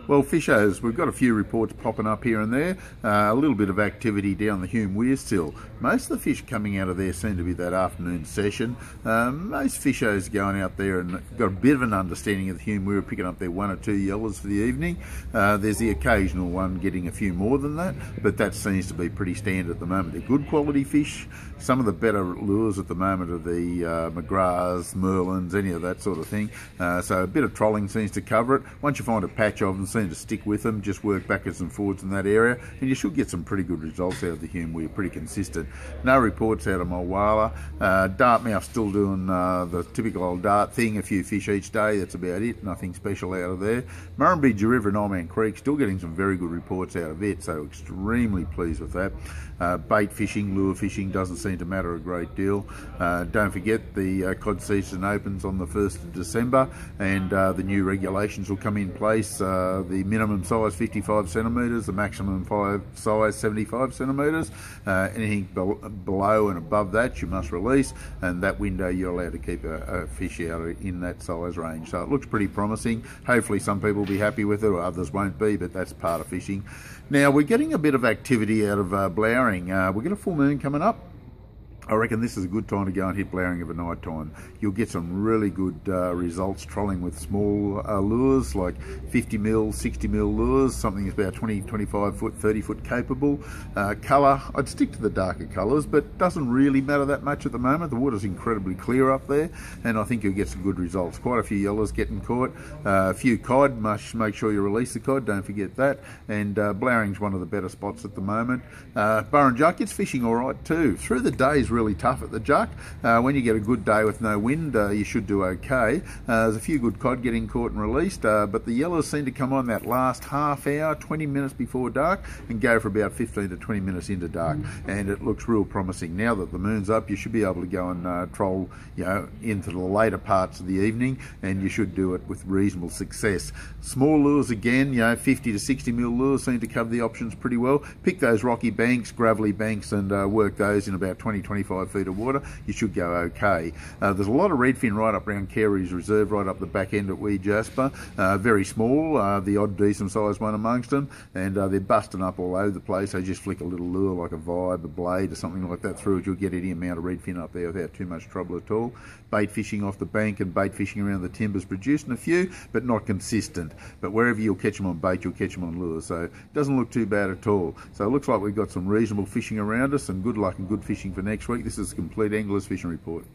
Well, fishers, we've got a few reports popping up here and there. A little bit of activity down the Hume Weir still. Most of the fish coming out of there seem to be that afternoon session. Most fishers going out there and got a bit of an understanding of the Hume Weir, picking up their 1 or 2 yellows for the evening. There's the occasional one getting a few more than that, but that seems to be pretty standard at the moment. They're good quality fish. Some of the better lures at the moment are the McGraths, Merlins, any of that sort of thing. So a bit of trolling seems to cover it. Once you find a patch of them, seem to stick with them, just work backwards and forwards in that area, and you should get some pretty good results out of the Hume Weir, pretty consistent. No reports out of Mulwala. Dartmouth still doing the typical old dart thing, a few fish each day, that's about it, nothing special out of there. Murrumbidgee River and Old Man Creek still getting some very good reports out of it, so extremely pleased with that. Bait fishing, lure fishing doesn't seem to matter a great deal. Don't forget the cod season opens on the 1st of December, and the new regulations will come in place. The minimum size 55 centimetres, the maximum size 75 centimetres. Anything below and above that you must release, and that window you're allowed to keep a fish out in that size range. So it looks pretty promising. Hopefully some people will be happy with it, or others won't be, but that's part of fishing. Now we're getting a bit of activity out of Blowering. We've got a full moon coming up. I reckon this is a good time to go and hit Blowering of a night time. You'll get some really good results trolling with small lures, like 50mm, 60mm lures, something that's about 20, 25 foot, 30 foot capable. Colour, I'd stick to the darker colours, but doesn't really matter that much at the moment. The water's incredibly clear up there, and I think you'll get some good results. Quite a few yellows getting caught, a few cod, must make sure you release the cod, don't forget that. And Blowering's one of the better spots at the moment. Burrinjuck, it's fishing all right too. Through the days, really tough at the Juck. When you get a good day with no wind, you should do okay. There's a few good cod getting caught and released, but the yellows seem to come on that last half hour, 20 minutes before dark, and go for about 15 to 20 minutes into dark, and it looks real promising. Now that the moon's up, you should be able to go and troll, into the later parts of the evening, and you should do it with reasonable success. Small lures again, 50 to 60mm lures seem to cover the options pretty well. Pick those rocky banks, gravelly banks, and work those in about 20-25 feet of water. You should go okay. There's a lot of redfin right up around Carey's Reserve, right up the back end at Wee Jasper. Very small, the odd decent sized one amongst them, and they're busting up all over the place. They just flick a little lure like a vibe, a blade or something like that through it. You'll get any amount of redfin up there without too much trouble at all. Bait fishing off the bank and bait fishing around the timbers producing a few, but not consistent. But wherever you'll catch them on bait, you'll catch them on lures, so it doesn't look too bad at all. So it looks like we've got some reasonable fishing around us, and good luck and good fishing for next week. This is Compleat Anglers Fishing Report.